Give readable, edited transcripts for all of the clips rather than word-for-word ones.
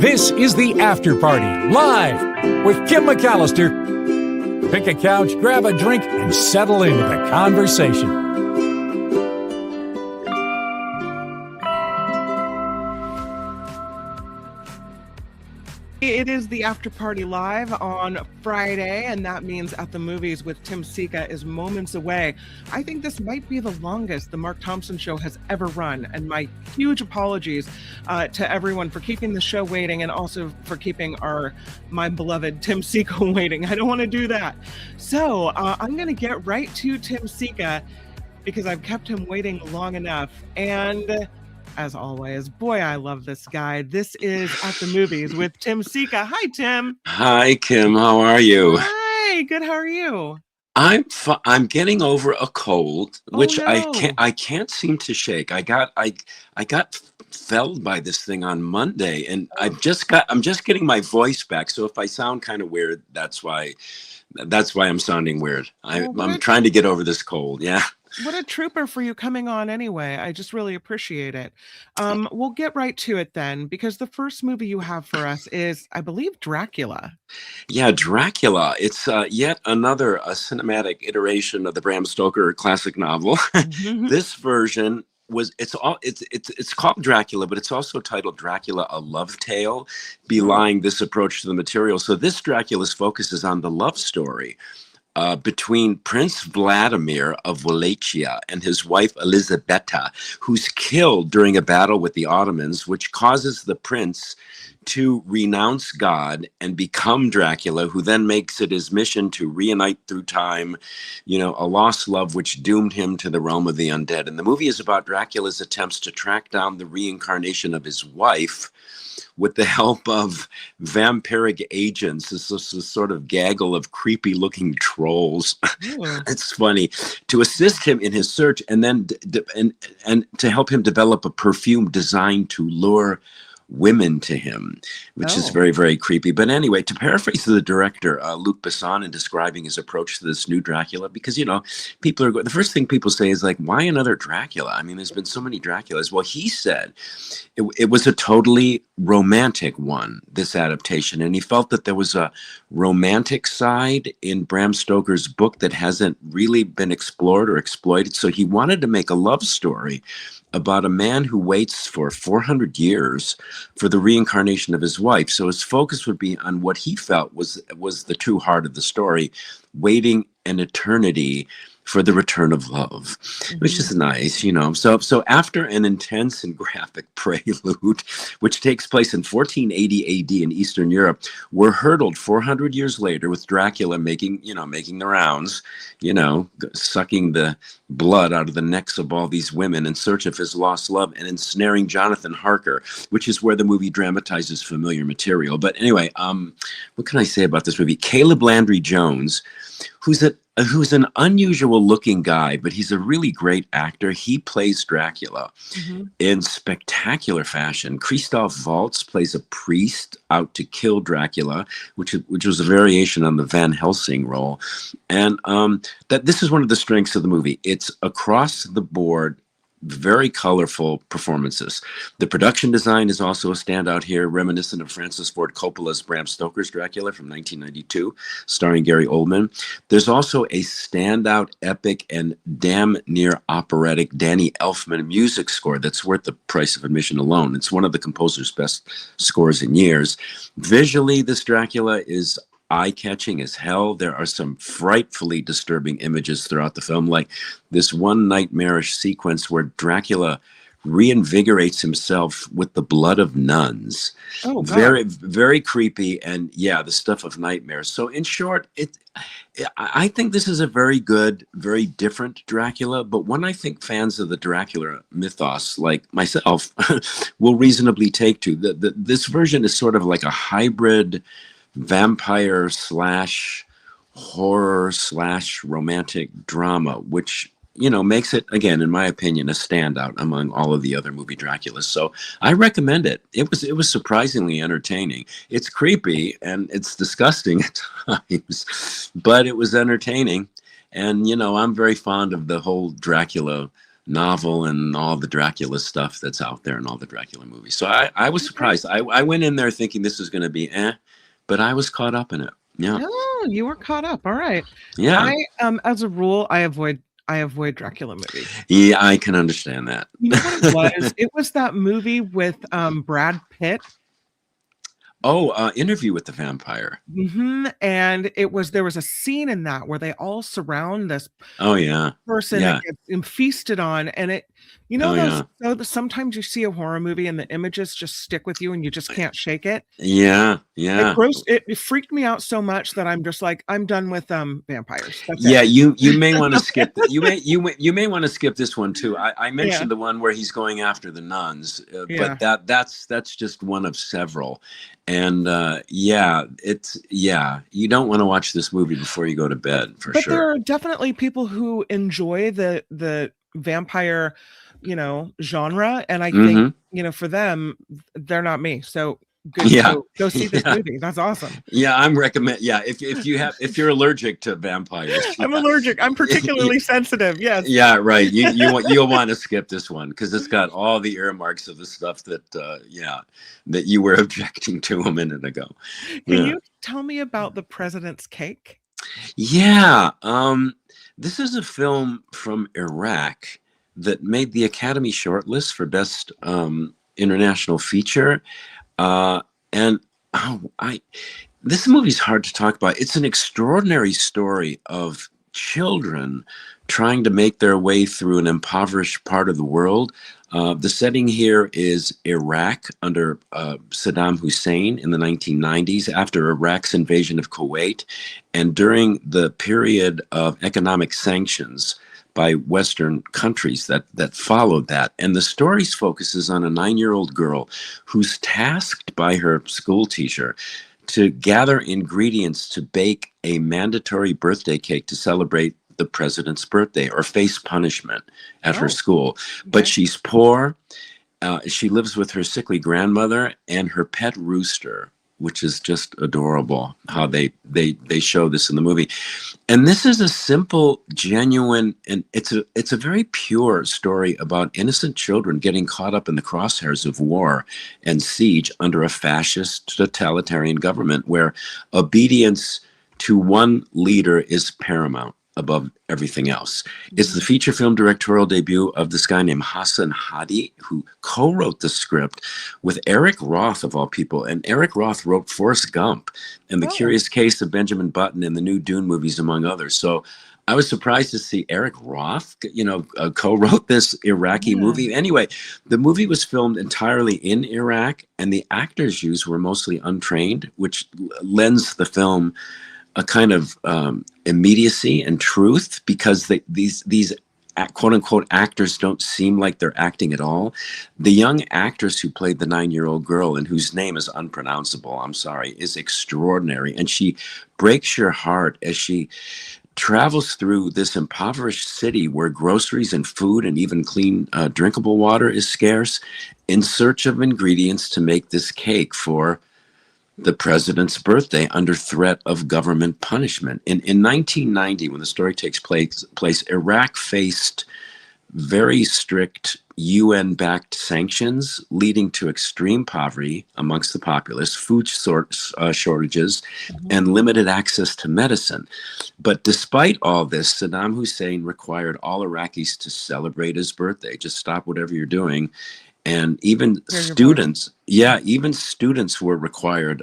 This is the After Party, live with Kim McAllister. Pick a couch, grab a drink, and settle into the conversation. It is the After Party live on Friday, and that means At the Movies with Tim Sika is moments away. I think this might be the longest the Mark Thompson Show has ever run, and my huge apologies to everyone for keeping the show waiting and also for keeping my beloved Tim Sika waiting. I don't want to do that. So I'm going to get right to Tim Sika because I've kept him waiting long enough. And as always, boy, I love this guy. This is At the Movies with Tim Sika. Hi, Tim. Hi, Kim. How are you? Hi, good. How are you? I'm getting over a cold, which no. I can't seem to shake. I got felled by this thing on Monday, and I'm just getting my voice back. So if I sound kind of weird, that's why I'm sounding weird. I'm trying to get over this cold. Yeah. What a trooper for you coming on anyway. I just really appreciate it. We'll get right to it then, because the first movie you have for us is, I believe, Dracula. Yeah, Dracula. It's yet another cinematic iteration of the Bram Stoker classic novel. Mm-hmm. This version it's called Dracula, but it's also titled Dracula: A Love Tale, belying this approach to the material. So this Dracula's focus is on the love story between Prince Vladimir of Wallachia and his wife Elisabetta, who's killed during a battle with the Ottomans, which causes the prince to renounce God and become Dracula, who then makes it his mission to reunite through time, a lost love which doomed him to the realm of the undead. And the movie is about Dracula's attempts to track down the reincarnation of his wife with the help of vampiric agents. This is a sort of gaggle of creepy looking trolls. It's funny, to assist him in his search, and then and to help him develop a perfume designed to lure women to him, which is very, very creepy. But anyway, to paraphrase the director, Luc Besson, in describing his approach to this new Dracula, because, people are the first thing people say is like, why another Dracula? I mean, there's been so many Draculas. Well, he said it was a totally romantic one, this adaptation. And he felt that there was a romantic side in Bram Stoker's book that hasn't really been explored or exploited. So he wanted to make a love story about a man who waits for 400 years for the reincarnation of his wife. So his focus would be on what he felt was the true heart of the story, waiting an eternity for the return of love, which is nice, So after an intense and graphic prelude, which takes place in 1480 AD in Eastern Europe, we're hurtled 400 years later with Dracula making the rounds, sucking the blood out of the necks of all these women in search of his lost love and ensnaring Jonathan Harker, which is where the movie dramatizes familiar material. But anyway, what can I say about this movie? Caleb Landry Jones, who's an unusual looking guy, but he's a really great actor. He plays Dracula in spectacular fashion. Christoph Waltz plays a priest out to kill Dracula, which was a variation on the Van Helsing role. And that this is one of the strengths of the movie. It's across the board, very colorful performances. The production design is also a standout here, reminiscent of Francis Ford Coppola's Bram Stoker's Dracula from 1992, starring Gary Oldman. There's also a standout, epic, and damn near operatic Danny Elfman music score that's worth the price of admission alone. It's one of the composer's best scores in years. Visually, this Dracula is eye-catching as hell. There are some frightfully disturbing images throughout the film, like this one nightmarish sequence where Dracula reinvigorates himself with the blood of nuns. Oh, God. Very, very creepy, and the stuff of nightmares. So in short, I think this is a very good, very different Dracula, but one I think fans of the Dracula mythos, like myself, will reasonably take to. This version is sort of like a hybrid vampire / horror / romantic drama, which makes it, again, in my opinion, a standout among all of the other movie Draculas. So I recommend it. It was surprisingly entertaining. It's creepy and it's disgusting at times, but it was entertaining. And I'm very fond of the whole Dracula novel and all the Dracula stuff that's out there and all the Dracula movies. So I was surprised. I went in there thinking this was going to be but I was caught up in it. Yeah. Oh, you were caught up. All right. Yeah. As a rule, I avoid Dracula movies. Yeah, I can understand that. You know what it was? It was that movie with Brad Pitt. Oh, Interview with the Vampire. And there was a scene in that where they all surround this person Yeah. that gets feasted on, and it, sometimes you see a horror movie and the images just stick with you and you just can't shake it. Yeah. It freaked me out so much that I'm just like, I'm done with vampires. That's Yeah, it. you may want to skip you may want to skip this one too. I mentioned the one where he's going after the nuns, but that's just one of several. And you don't want to watch this movie before you go to bed, for sure. But there are definitely people who enjoy the vampire, genre, and I think, for them, they're not me. So good. Yeah. Go see this movie. That's awesome. Yeah, I'm recommend. Yeah, if you're allergic to vampires, I'm allergic. I'm particularly sensitive. Yes. Yeah, right. You'll want to skip this one because it's got all the earmarks of the stuff that that you were objecting to a minute ago. Can you tell me about The President's Cake? Yeah. This is a film from Iraq that made the Academy shortlist for Best International Feature. This movie's hard to talk about. It's an extraordinary story of children trying to make their way through an impoverished part of the world. The setting here is Iraq under Saddam Hussein in the 1990s, after Iraq's invasion of Kuwait, and during the period of economic sanctions by Western countries that followed that. And the story focuses on a 9-year-old girl who's tasked by her school teacher to gather ingredients to bake a mandatory birthday cake to celebrate the president's birthday or face punishment at her school. But she's poor. She lives with her sickly grandmother and her pet rooster, which is just adorable how they show this in the movie. And this is a simple, genuine, and it's a very pure story about innocent children getting caught up in the crosshairs of war and siege under a fascist totalitarian government where obedience to one leader is paramount above everything else. It's the feature film directorial debut of this guy named Hassan Hadi, who co-wrote the script with Eric Roth, of all people. And Eric Roth wrote Forrest Gump and The Curious Case of Benjamin Button and the new Dune movies, among others. So I was surprised to see Eric Roth, co-wrote this Iraqi movie. Anyway, the movie was filmed entirely in Iraq, and the actors used were mostly untrained, which lends the film a kind of immediacy and truth, because these quote unquote actors don't seem like they're acting at all. The young actress who played the 9-year-old girl, and whose name is unpronounceable, I'm sorry, is extraordinary. And she breaks your heart as she travels through this impoverished city where groceries and food and even clean drinkable water is scarce, in search of ingredients to make this cake for the president's birthday under threat of government punishment. In 1990, when the story takes place, Iraq faced very strict UN-backed sanctions, leading to extreme poverty amongst the populace, food shortages, and limited access to medicine. But despite all this, Saddam Hussein required all Iraqis to celebrate his birthday. Just stop whatever you're doing. And even students were required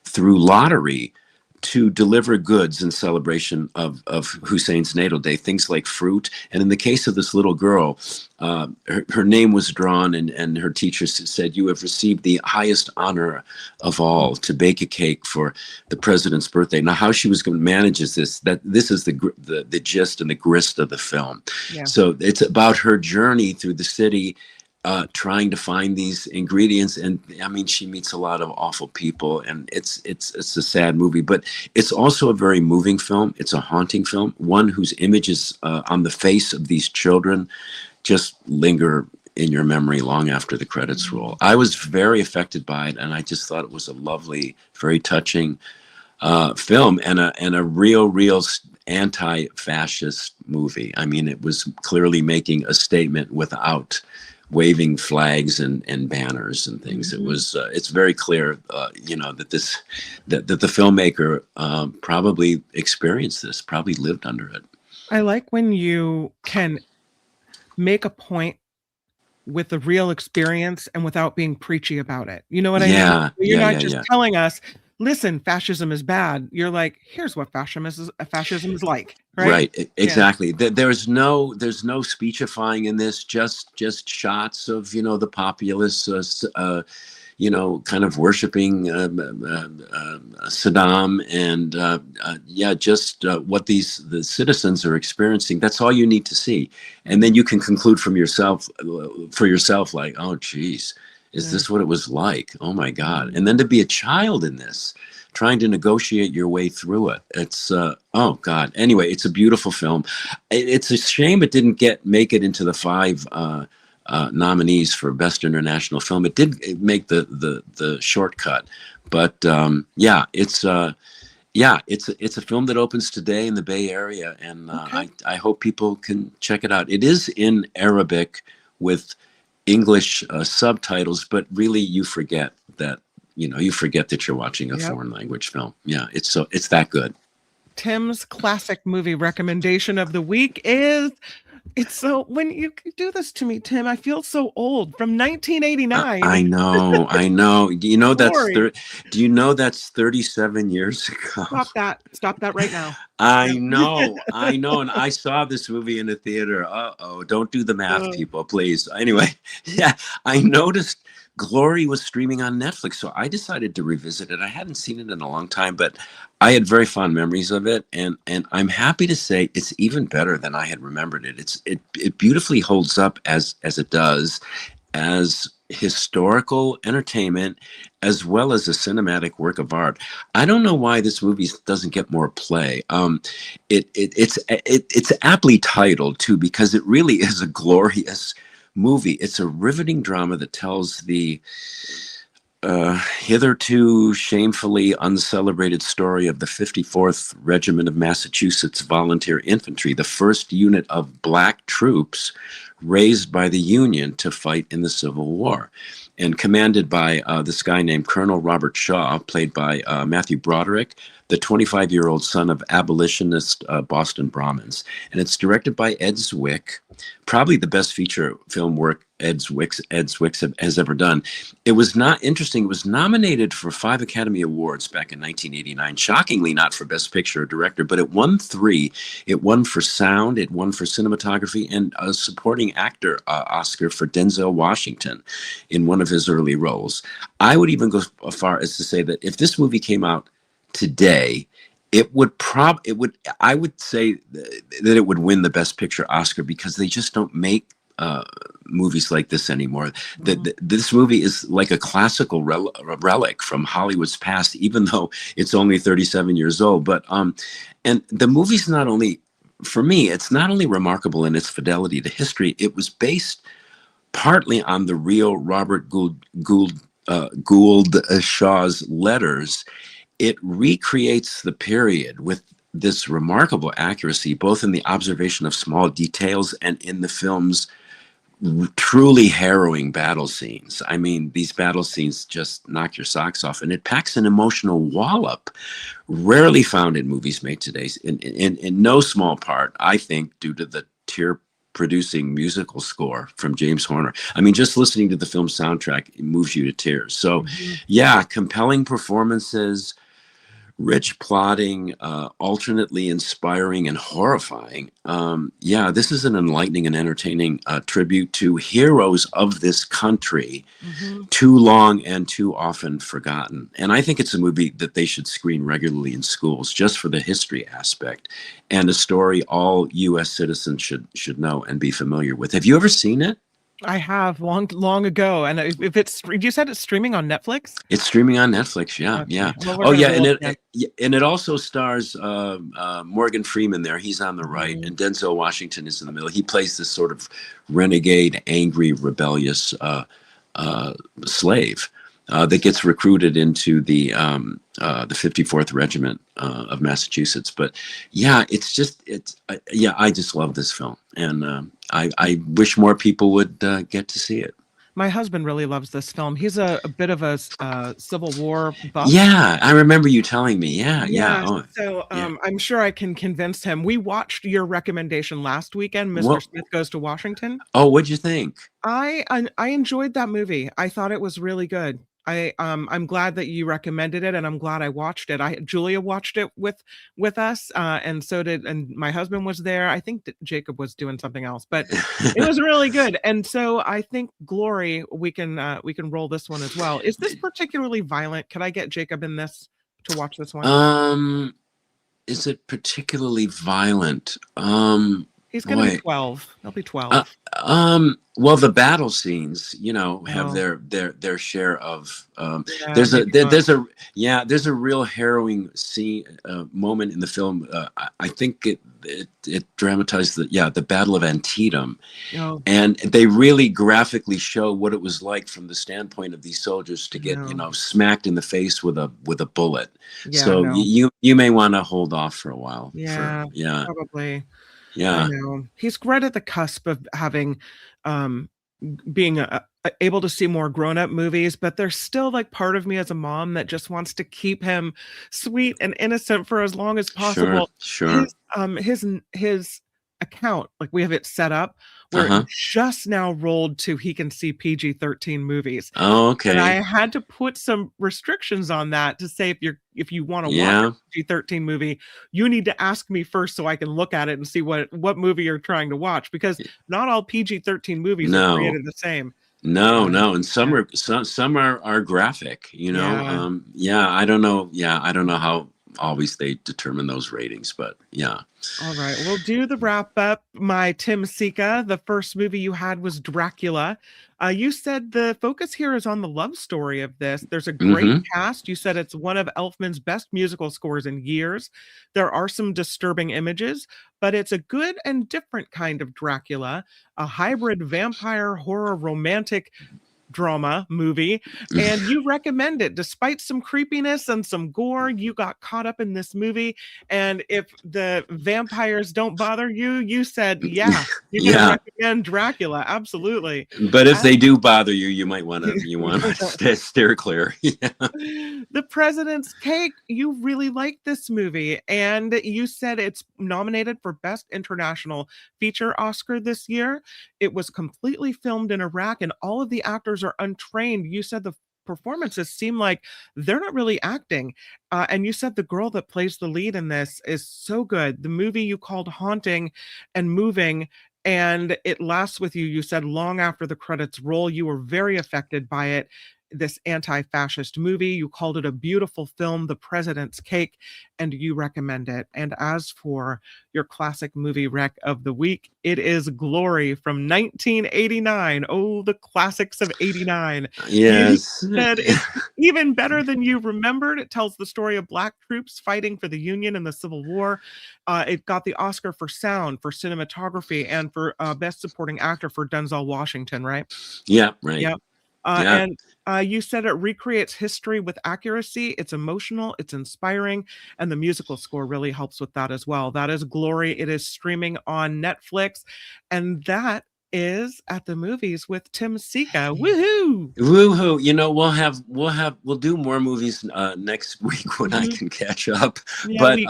through lottery to deliver goods in celebration of Hussein's natal day, things like fruit. And in the case of this little girl, her name was drawn, and her teacher said, "You have received the highest honor of all, to bake a cake for the president's birthday." Now, how she was going to manage this is the gist and the grist of the film. Yeah. So it's about her journey through the city, trying to find these ingredients. And I mean, she meets a lot of awful people, and it's a sad movie, but it's also a very moving film. It's a haunting film, one whose images on the face of these children just linger in your memory long after the credits roll. I was very affected by it, and I just thought it was a lovely, very touching film, and a real anti-fascist movie. I mean, it was clearly making a statement without waving flags and banners and things. It was it's very clear, that the filmmaker probably experienced this, probably lived under it. I like when you can make a point with the real experience and without being preachy about it. You know what I mean? Yeah, You're yeah, not yeah, just yeah. telling us, listen, fascism is bad. You're like, here's what fascism is like, right? Right, exactly. There's no speechifying in this. Just shots of the populace, kind of worshiping Saddam, and just what the citizens are experiencing. That's all you need to see, and then you can conclude for yourself, like, oh, geez, is this what it was like? Oh my God! And then to be a child in this, trying to negotiate your way through it. It's oh God. Anyway, it's a beautiful film. It's a shame it didn't make it into the 5 nominees for Best International Film. It did make the shortcut, but it's a film that opens today in the Bay Area, and I hope people can check it out. It is in Arabic with English subtitles, but really you forget that you're watching a foreign language film. Yeah, it's that good. Tim's classic movie recommendation of the week is, when you do this to me, Tim, I feel so old, from 1989. I know. You know, do you know that's 37 years ago? Stop that right now. I know. And I saw this movie in a theater. Don't do the math, people, please. Anyway, I noticed Glory was streaming on Netflix, so I decided to revisit it. I hadn't seen it in a long time, but I had very fond memories of it, and I'm happy to say it's even better than I had remembered it. It beautifully holds up as it does, as historical entertainment as well as a cinematic work of art. I don't know why this movie doesn't get more play. It's aptly titled too, because it really is a glorious movie. It's a riveting drama that tells the hitherto shamefully uncelebrated story of the 54th Regiment of Massachusetts Volunteer Infantry, the first unit of Black troops raised by the Union to fight in the Civil War, and commanded by this guy named Colonel Robert Shaw, played by Matthew Broderick, the 25-year-old son of abolitionist Boston Brahmins. And it's directed by Ed Zwick, probably the best feature film work Ed Zwick has ever done. It was It was nominated for 5 Academy Awards back in 1989. Shockingly, not for Best Picture or Director, but it won 3. It won for sound, it won for cinematography, and a supporting actor Oscar for Denzel Washington in one of his early roles. I would even go as far as to say that if this movie came out today, I would say that it would win the Best Picture Oscar, because they just don't make movies like this anymore. This movie is like a classical relic from Hollywood's past, even though it's only 37 years old. But and the movie's not only, for me, it's not only remarkable in its fidelity to history, it was based partly on the real Robert Gould Shaw's letters. It recreates the period with this remarkable accuracy, both in the observation of small details and in the film's truly harrowing battle scenes. I mean, these battle scenes just knock your socks off, and it packs an emotional wallop rarely found in movies made today, in no small part, I think, due to the tear-producing musical score from James Horner. I mean, just listening to the film soundtrack, it moves you to tears. So, compelling performances, rich plotting, alternately inspiring and horrifying. This is an enlightening and entertaining tribute to heroes of this country, too long and too often forgotten. And I think it's a movie that they should screen regularly in schools, just for the history aspect, and a story all U.S. citizens should know and be familiar with. Have you ever seen it? I have long ago, and you said it's streaming on Netflix. It's streaming on Netflix. Yeah. Well, and it also stars Morgan Freeman there. He's on the right, and Denzel Washington is in the middle. He plays this sort of renegade, angry, rebellious slave. that gets recruited into the 54th Regiment of Massachusetts. But yeah, I just love this film, and I wish more people would get to see it. My husband really loves this film. He's a bit of a Civil War buff. Yeah, I remember you telling me. Yeah, yeah. Yeah, Oh, so yeah. I'm sure I can convince him. We watched your recommendation last weekend, Mr. Well, Smith Goes to Washington. oh, what'd you think? I enjoyed that movie. I thought it was really good. I'm glad that you recommended it, and I'm glad I watched it. Julia watched it with us, and so did, and my husband was there. I think that Jacob was doing something else, but it was really good. And so I think Glory, we can roll this one as well. Is this particularly violent? Could I get Jacob in this to watch this one? Is it particularly violent? He's gonna be 12. He'll be 12. Well, the battle scenes, have Oh. their share of. Yeah, There's a maybe there, not. there's a real harrowing scene moment in the film. I think it dramatized the Battle of Antietam, Oh, and they really graphically show what it was like from the standpoint of these soldiers to get no. smacked in the face with a bullet. Yeah, So no. you may want to hold off for a while. Yeah, Yeah, probably. I yeah, know. He's right at the cusp of having, um, being able to see more grown-up movies, but there's still like part of me as a mom that just wants to keep him sweet and innocent for as long as sure, possible. sure. His account, like we have it set up where it Uh-huh. just now rolled to he can see PG-13 movies. Oh, And I okay. had to put some restrictions on that to say if you wanna watch a Yeah. PG-13 movie, you need to ask me first so I can look at it and see what movie you're trying to watch, because not all PG-13 movies are No. created the same. No, Uh, no, and some yeah. are some are graphic, Yeah. Yeah, I don't know. Yeah, I don't know how always they determine those ratings, but yeah. All right, we'll do the wrap up. My Tim Sika, the first movie you had was Dracula. You said the focus here is on the love story of this. There's a great Mm-hmm. cast. You said it's one of Elfman's best musical scores in years. There are some disturbing images, but it's a good and different kind of Dracula, a hybrid vampire horror romantic drama movie, and you recommend it despite some creepiness and some gore. You got caught up in this movie, and if the vampires don't bother you, you said yeah, you're gonna Yeah. recommend Dracula. Absolutely. But if As they do bother you, you want to steer clear. Yeah. The President's Cake, you really like this movie, and you said it's nominated for Best International Feature Oscar this year. It was completely filmed in Iraq, and all of the actors are untrained. You said the performances seem like they're not really acting. And you said the girl that plays the lead in this is so good. The movie you called haunting and moving, and it lasts with you. You said long after the credits roll, you were very affected by it. This anti-fascist movie. You called it a beautiful film, The President's Cake, and you recommend it. And as for your classic movie rec of the week, it is Glory from 1989. Oh, the classics of 89. You Yes. said it's even better than you remembered. It tells the story of Black troops fighting for the Union in the Civil War. It got the Oscar for sound, for cinematography, and for Best Supporting Actor for Denzel Washington, right? Yeah, right. Yep. Yeah. And you said it recreates history with accuracy. It's emotional, it's inspiring, and the musical score really helps with that as well. That is Glory. It is streaming on Netflix, and that is At the Movies with Tim Sika. Woohoo! Woohoo! We'll do more movies next week when I Mhm. can catch up. Yeah, But we've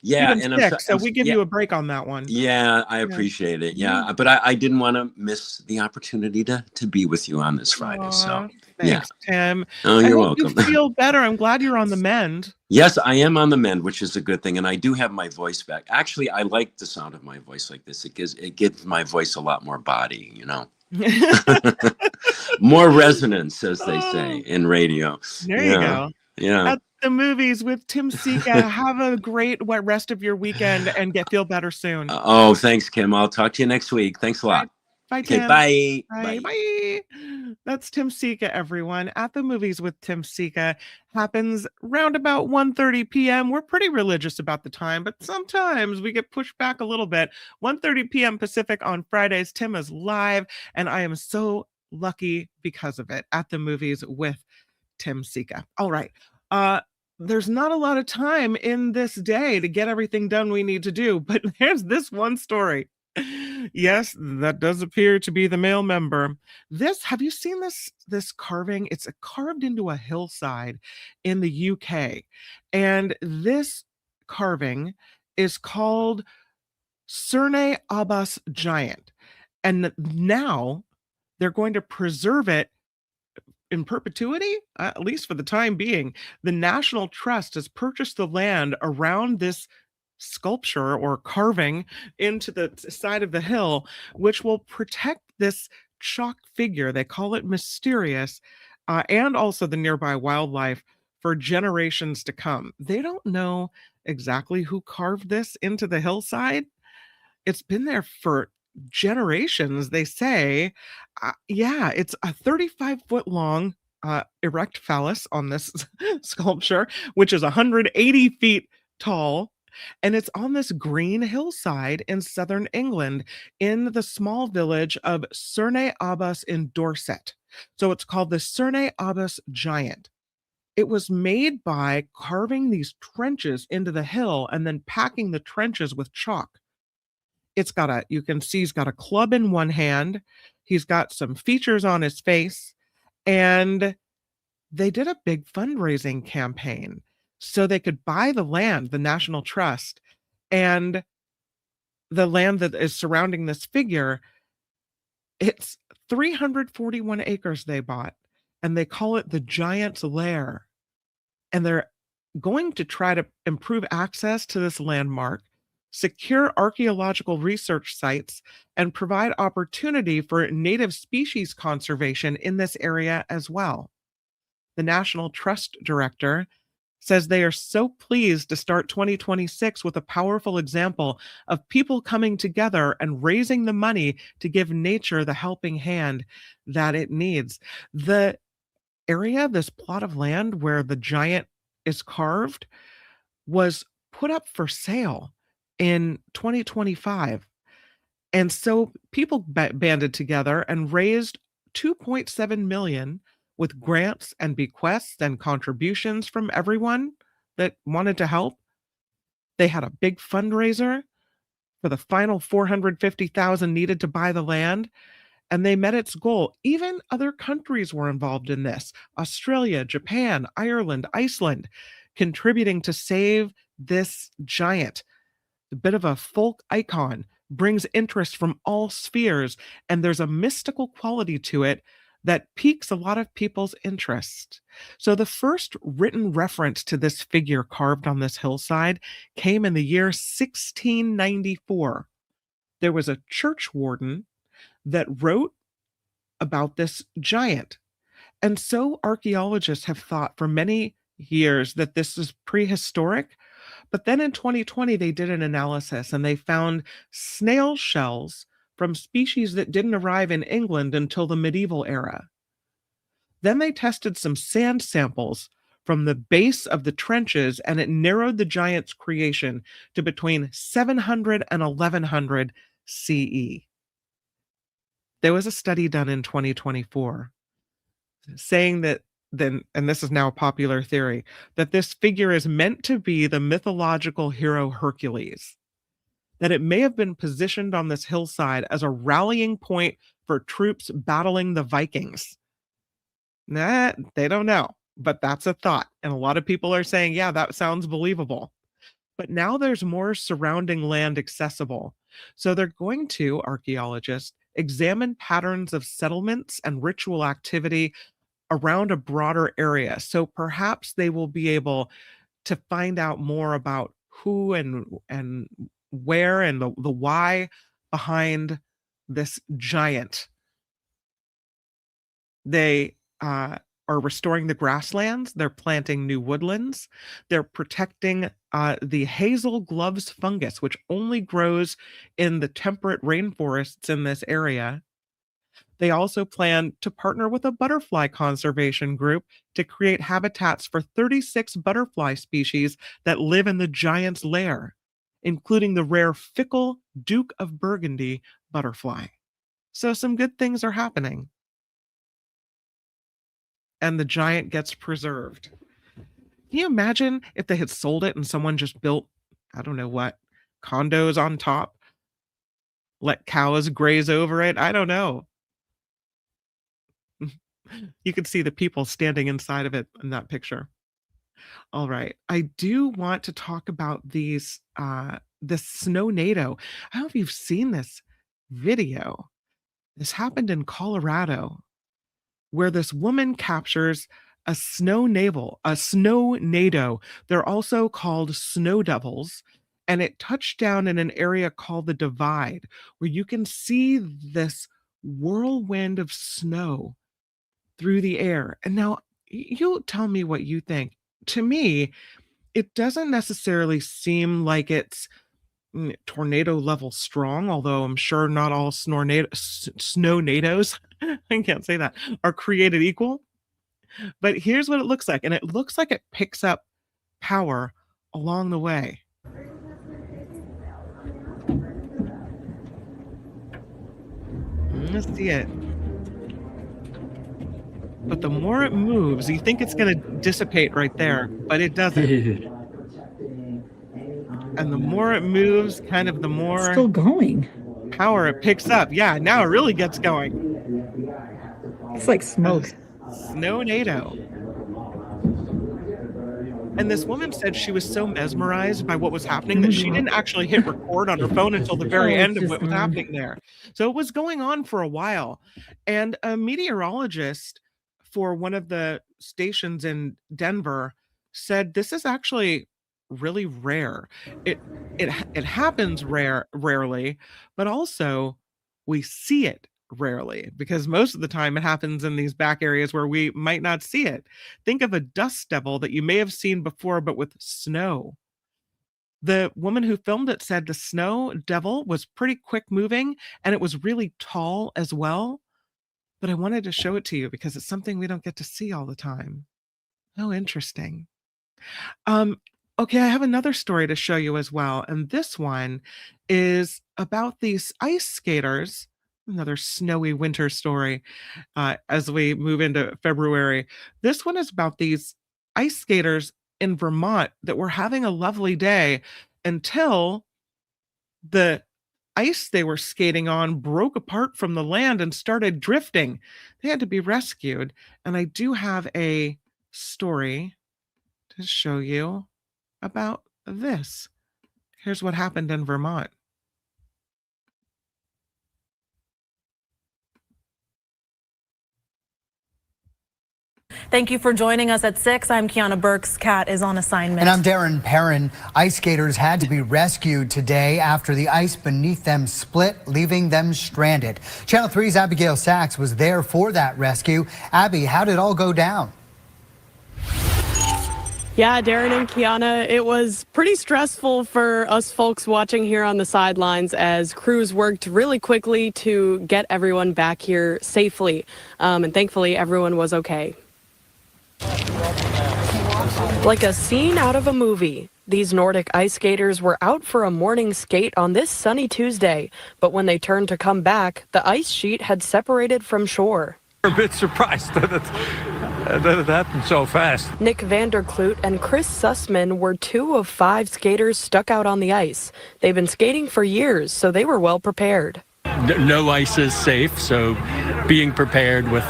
yeah, been and sick, so I'm we give yeah, you a break on that one. yeah, I Yeah. appreciate it. Yeah. Yeah, but I didn't want to miss the opportunity to be with you on this Friday. So Aw, yeah. thanks, Tim. Oh, I you're hope you welcome. feel better. I'm glad you're on the mend. Yes, I am on the mend, which is a good thing, and I do have my voice back. Actually, I like the sound of my voice like this. It gives my voice a lot more body. More resonance, as they say Oh, in radio. there you Yeah, go. yeah. At the Movies with Tim Sika. Have a great rest of your weekend and feel better soon. Oh, thanks, Kim. I'll talk to you next week. Thanks a Bye. lot. Bye, Okay, Tim. bye. Bye. Bye. Bye. That's Tim Sika, everyone. At the Movies with Tim Sika happens round about 1:30 p.m. We're pretty religious about the time, but sometimes we get pushed back a little bit. 1:30 p.m. Pacific on Fridays. Tim is live, and I am so lucky because of it. At the Movies with Tim Sika. All right. Uh, there's not a lot of time in this day to get everything done we need to do, but there's this one story. Yes, that does appear to be the male member. Have you seen this carving? It's carved into a hillside in the UK. And this carving is called Cerne Abbas Giant. And now they're going to preserve it in perpetuity, at least for the time being. The National Trust has purchased the land around this sculpture or carving into the side of the hill, which will protect this chalk figure. They call it mysterious, and also the nearby wildlife for generations to come. They don't know exactly who carved this into the hillside. It's been there for generations, they say. Yeah, it's a 35-foot long erect phallus on this sculpture, which is 180 feet tall. And it's on this green hillside in southern England in the small village of Cerne Abbas in Dorset. So it's called the Cerne Abbas Giant. It was made by carving these trenches into the hill and then packing the trenches with chalk. You can see he's got a club in one hand. He's got some features on his face, and they did a big fundraising campaign so they could buy the land, the National Trust, and the land that is surrounding this figure. It's 341 acres they bought, and they call it the Giant's Lair. And they're going to try to improve access to this landmark, secure archaeological research sites, and provide opportunity for native species conservation in this area as well. The National Trust Director says they are so pleased to start 2026 with a powerful example of people coming together and raising the money to give nature the helping hand that it needs. The area, this plot of land where the giant is carved, was put up for sale in 2025. And so people banded together and raised 2.7 million with grants and bequests and contributions from everyone that wanted to help. They had a big fundraiser for the final 450,000 needed to buy the land, and they met its goal. Even other countries were involved in this: Australia, Japan, Ireland, Iceland, contributing to save this giant. A bit of a folk icon, brings interest from all spheres, and there's a mystical quality to it that piques a lot of people's interest. So the first written reference to this figure carved on this hillside came in the year 1694. There was a church warden that wrote about this giant. And so archaeologists have thought for many years that this is prehistoric. But then in 2020, they did an analysis and they found snail shells from species that didn't arrive in England until the medieval era. Then they tested some sand samples from the base of the trenches, and it narrowed the giant's creation to between 700 and 1100 CE. There was a study done in 2024 saying that and this is now a popular theory, that this figure is meant to be the mythological hero Hercules, that it may have been positioned on this hillside as a rallying point for troops battling the Vikings. Nah, they don't know, but that's a thought. And a lot of people are saying, yeah, that sounds believable. But now there's more surrounding land accessible. So they're going to, archaeologists, examine patterns of settlements and ritual activity around a broader area. So perhaps they will be able to find out more about who and where and the why behind this giant. They are restoring the grasslands. They're planting new woodlands. They're protecting the hazel gloves fungus, which only grows in the temperate rainforests in this area. They also plan to partner with a butterfly conservation group to create habitats for 36 butterfly species that live in the giant's lair, including the rare fickle Duke of Burgundy butterfly. So some good things are happening. and the giant gets preserved. Can you imagine if they had sold it and someone just built, I don't know what, condos on top, let cows graze over it? I don't know. You could see the people standing inside of it in that picture. All right. I do want to talk about this snow-nado. I don't know if you've seen this video. This happened in Colorado, where this woman captures a snow-nado. They're also called snow devils, and it touched down in an area called the Divide, where you can see this whirlwind of snow through the air. And now you tell me what you think. To me, it doesn't necessarily seem like it's tornado level strong, although I'm sure not all snow-nados, I can't say that, are created equal. But here's what it looks like, and it looks like it picks up power along the way. Let's see it. But the more it moves, you think it's going to dissipate right there, but it doesn't. And the more it moves, kind of the more still going power it picks up. Yeah, now it really gets going. It's like smoke. Snow-nado. And this woman said she was so mesmerized by what was happening that she didn't actually hit record on her phone until the very end of what was happening there. So it was going on for a while. And a meteorologist for one of the stations in Denver said this is actually really rare. It happens rarely, but also we see it rarely, because most of the time it happens in these back areas where we might not see it. Think of a dust devil that you may have seen before, but with snow. The woman who filmed it said the snow devil was pretty quick moving, and it was really tall as well. But I wanted to show it to you because it's something we don't get to see all the time. Oh, interesting. Okay, I have another story to show you as well. And this one is about these ice skaters, another snowy winter story as we move into February. This one is about these ice skaters in Vermont that were having a lovely day until the ice they were skating on broke apart from the land and started drifting. They had to be rescued. And I do have a story to show you about this. Here's what happened in Vermont. Thank you for joining us at 6. I'm Kiana Burks. Kat is on assignment. And I'm Darren Perrin. Ice skaters had to be rescued today after the ice beneath them split, leaving them stranded. Channel 3's Abigail Sachs was there for that rescue. Abby, how did it all go down? Yeah, Darren and Kiana, it was pretty stressful for us folks watching here on the sidelines as crews worked really quickly to get everyone back here safely. And thankfully, everyone was okay. Like a scene out of a movie, these Nordic ice skaters were out for a morning skate on this sunny Tuesday. But when they turned to come back, the ice sheet had separated from shore. We're a bit surprised that it happened so fast. Nick Vanderkloot and Chris Sussman were 2 of 5 skaters stuck out on the ice. They've been skating for years, so they were well prepared. No ice is safe, so being prepared with,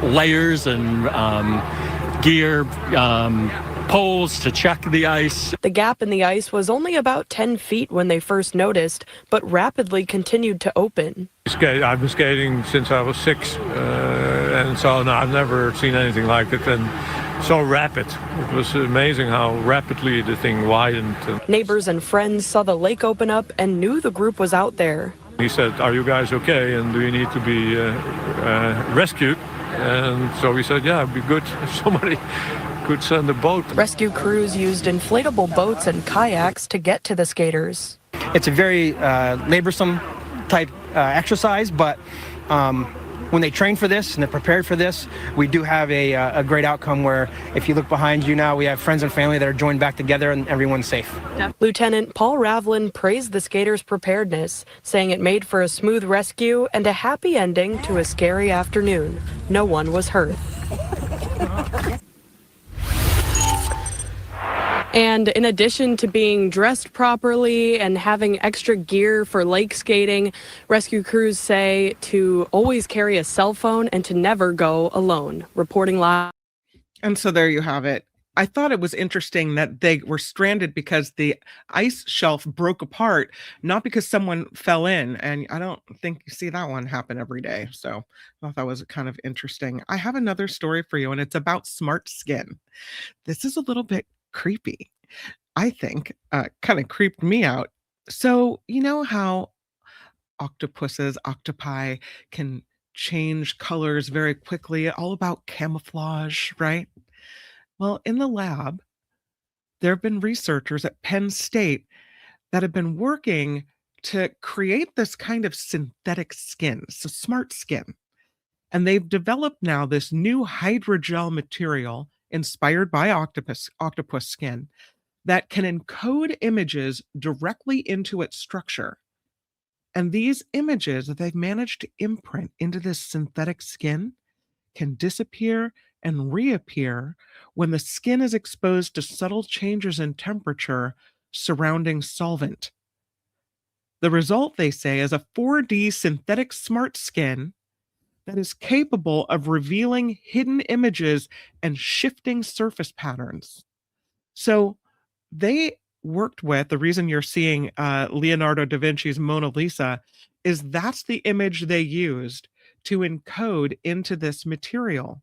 layers and gear, poles to check the ice. The gap in the ice was only about 10 feet when they first noticed, but rapidly continued to open. I've been skating since I was 6, and so no, I've never seen anything like it, and so rapid. It was amazing how rapidly the thing widened. Neighbors and friends saw the lake open up and knew the group was out there. He said, "Are you guys okay, and do you need to be rescued?" And so we said, "Yeah, it'd be good if somebody could send a boat." Rescue crews used inflatable boats and kayaks to get to the skaters. It's a very laborsome type exercise, but when they train for this and they're prepared for this, we do have a great outcome where if you look behind you now, we have friends and family that are joined back together and everyone's safe. Lieutenant Paul Ravlin praised the skaters' preparedness, saying it made for a smooth rescue and a happy ending to a scary afternoon. No one was hurt. And in addition to being dressed properly and having extra gear for lake skating, rescue crews say to always carry a cell phone and to never go alone. Reporting live. And so there you have it. I thought it was interesting that they were stranded because the ice shelf broke apart, not because someone fell in. And I don't think you see that one happen every day. So I thought that was kind of interesting. I have another story for you, and it's about smart skin. This is a little bit creepy. I think kind of creeped me out. So, you know how octopi can change colors very quickly, all about camouflage, right? Well, in the lab, there have been researchers at Penn State that have been working to create this kind of synthetic skin, so smart skin. And they've developed now this new hydrogel material inspired by octopus skin that can encode images directly into its structure. And these images that they've managed to imprint into this synthetic skin can disappear and reappear when the skin is exposed to subtle changes in temperature surrounding solvent. The result, they say, is a 4D synthetic smart skin that is capable of revealing hidden images and shifting surface patterns. So they worked with the reason you're seeing Leonardo da Vinci's Mona Lisa is that's the image they used to encode into this material.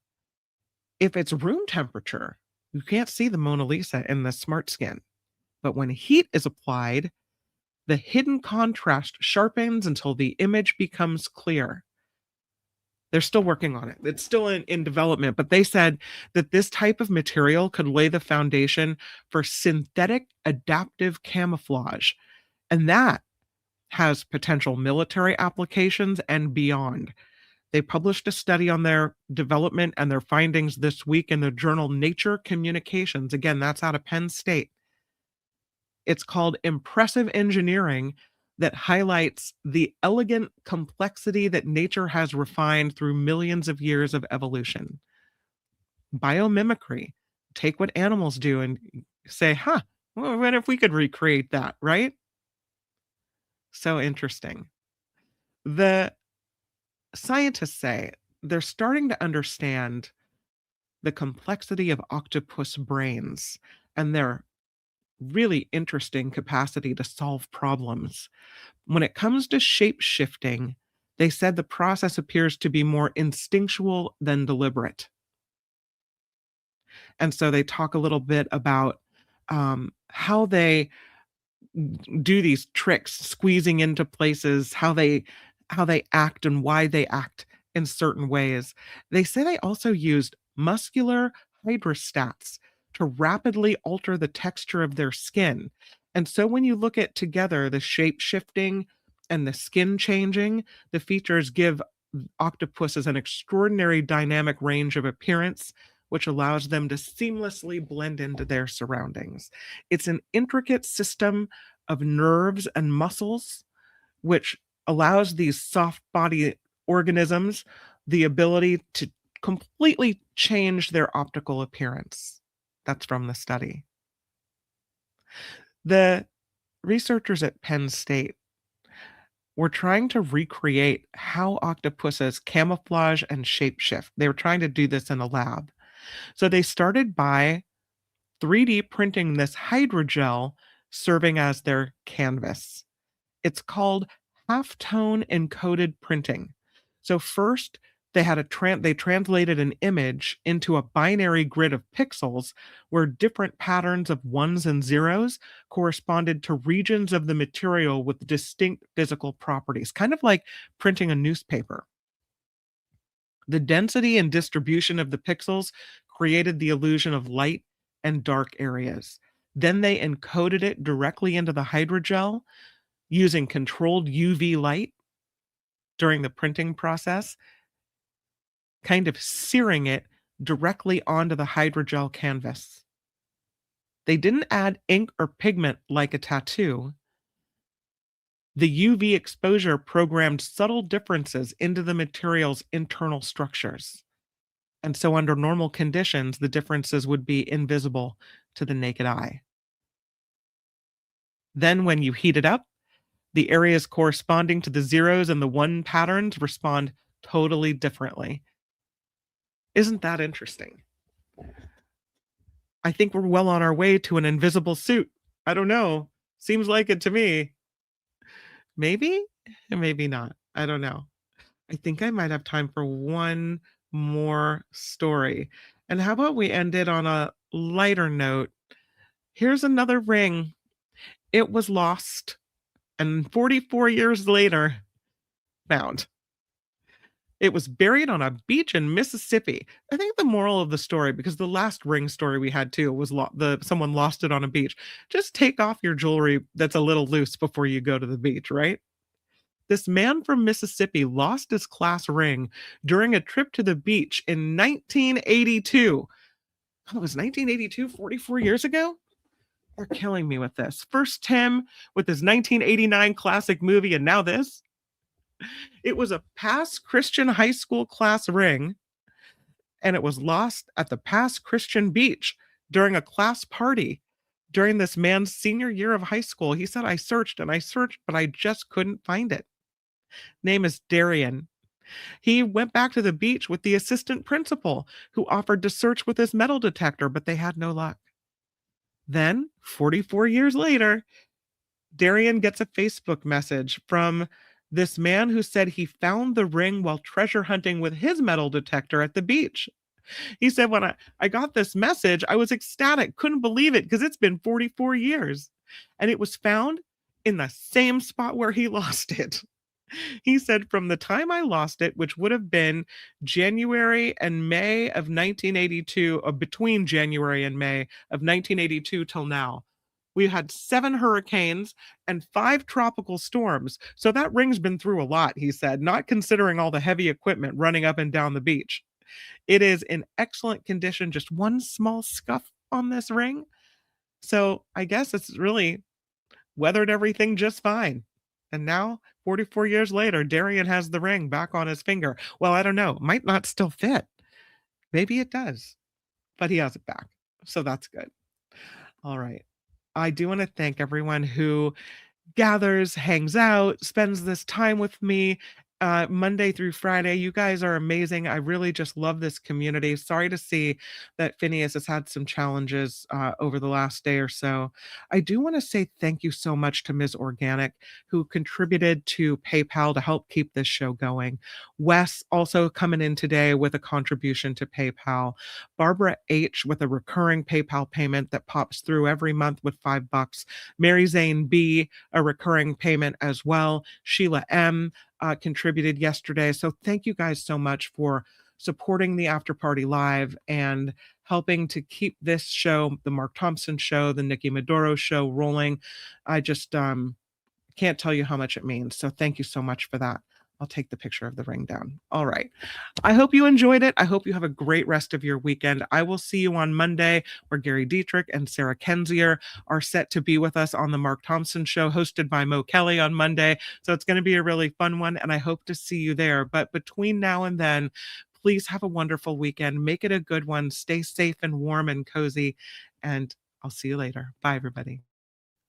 If it's room temperature, you can't see the Mona Lisa in the smart skin. But when heat is applied, the hidden contrast sharpens until the image becomes clear. They're still working on it. It's still in development, but they said that this type of material could lay the foundation for synthetic adaptive camouflage. And that has potential military applications and beyond. They published a study on their development and their findings this week in the journal Nature Communications. Again, that's out of Penn State. It's called Impressive Engineering, that highlights the elegant complexity that nature has refined through millions of years of evolution. Biomimicry. Take what animals do and say, well, what if we could recreate that, right? So interesting. The scientists say they're starting to understand the complexity of octopus brains and their really interesting capacity to solve problems. When it comes to shape shifting, they said the process appears to be more instinctual than deliberate. And so they talk a little bit about how they do these tricks, squeezing into places, how they act and why they act in certain ways. They say they also used muscular hydrostats to rapidly alter the texture of their skin. And so when you look at together the shape shifting and the skin changing, the features give octopuses an extraordinary dynamic range of appearance, which allows them to seamlessly blend into their surroundings. It's an intricate system of nerves and muscles, which allows these soft body organisms the ability to completely change their optical appearance. That's from the study. The researchers at Penn State were trying to recreate how octopuses camouflage and shapeshift. They were trying to do this in a lab. So they started by 3D printing this hydrogel serving as their canvas. It's called halftone encoded printing. So first, they had they translated an image into a binary grid of pixels where different patterns of ones and zeros corresponded to regions of the material with distinct physical properties, kind of like printing a newspaper. The density and distribution of the pixels created the illusion of light and dark areas. Then they encoded it directly into the hydrogel using controlled UV light during the printing process, kind of searing it directly onto the hydrogel canvas. They didn't add ink or pigment like a tattoo. The UV exposure programmed subtle differences into the material's internal structures. And so under normal conditions, the differences would be invisible to the naked eye. Then when you heat it up, the areas corresponding to the zeros and the one patterns respond totally differently. Isn't that interesting? I think we're well on our way to an invisible suit. I don't know. Seems like it to me. Maybe, maybe not. I don't know. I think I might have time for one more story. And how about we end it on a lighter note? Here's another ring. It was lost and 44 years later found. It was buried on a beach in Mississippi. I think the moral of the story, because the last ring story we had too was someone lost it on a beach. Just take off your jewelry that's a little loose before you go to the beach, right? This man from Mississippi lost his class ring during a trip to the beach in 1982. Oh, it was 1982, 44 years ago? They're killing me with this. First Tim with his 1989 classic movie, and now this. It was a Pass Christian high school class ring, and it was lost at the Pass Christian beach during a class party during this man's senior year of high school. He said, I searched, but I just couldn't find it. Name is Darian. He went back to the beach with the assistant principal, who offered to search with his metal detector, but they had no luck. Then, 44 years later, Darian gets a Facebook message from this man who said he found the ring while treasure hunting with his metal detector at the beach. He said, when I got this message, I was ecstatic, couldn't believe it because it's been 44 years. And it was found in the same spot where he lost it. He said, from the time I lost it, which would have been January and May of 1982, or between January and May of 1982 till now, we had 7 hurricanes and 5 tropical storms. So that ring's been through a lot, he said, not considering all the heavy equipment running up and down the beach. It is in excellent condition, just one small scuff on this ring. So I guess it's really weathered everything just fine. And now, 44 years later, Darian has the ring back on his finger. Well, I don't know. Might not still fit. Maybe it does. But he has it back. So that's good. All right. I do want to thank everyone who gathers, hangs out, spends this time with me Monday through Friday. You guys are amazing. I really just love this community. Sorry to see that Phineas has had some challenges over the last day or so. I do want to say thank you so much to Ms. Organic, who contributed to PayPal to help keep this show going. Wes also coming in today with a contribution to PayPal. Barbara H. with a recurring PayPal payment that pops through every month with $5. Mary Zane B. a recurring payment as well. Sheila M. Contributed yesterday. So thank you guys so much for supporting the After Party Live and helping to keep this show, the Mark Thompson Show, the Nikki Maduro Show rolling. I just can't tell you how much it means. So thank you so much for that. I'll take the picture of the ring down. All right. I hope you enjoyed it. I hope you have a great rest of your weekend. I will see you on Monday, where Gary Dietrich and Sarah Kenzier are set to be with us on the Mark Thompson Show, hosted by Mo Kelly on Monday. So it's going to be a really fun one, and I hope to see you there. But between now and then, please have a wonderful weekend. Make it a good one. Stay safe and warm and cozy, and I'll see you later. Bye, everybody.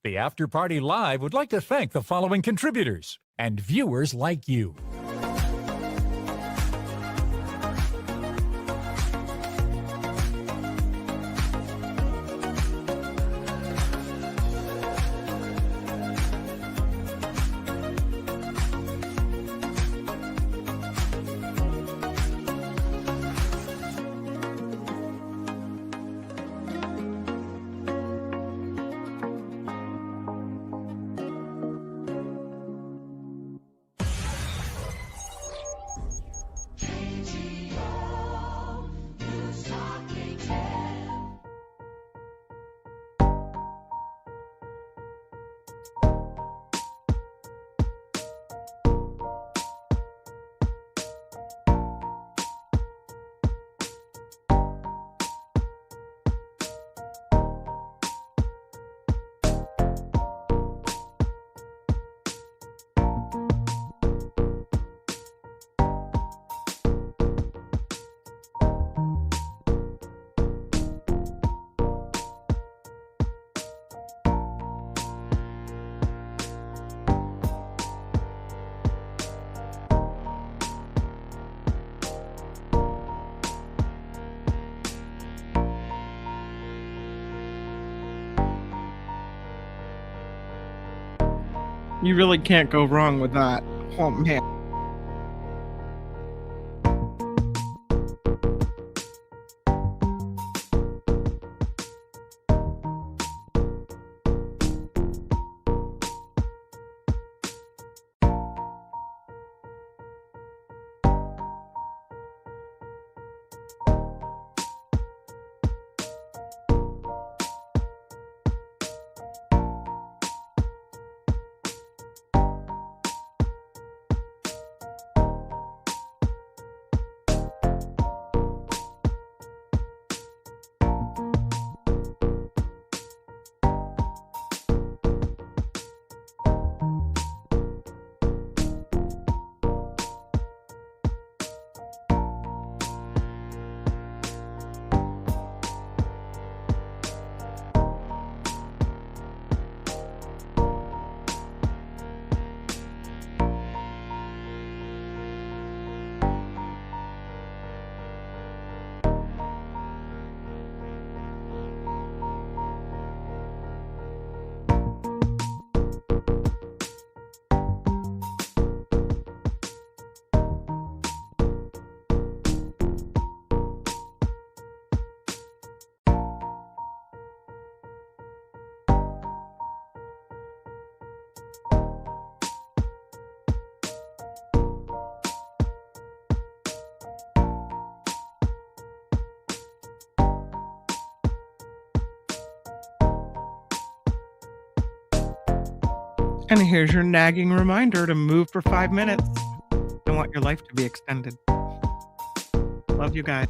The After Party Live would like to thank the following contributors and viewers like you. You really can't go wrong with that. Oh, man. And here's your nagging reminder to move for 5 minutes. I want your life to be extended. Love you guys.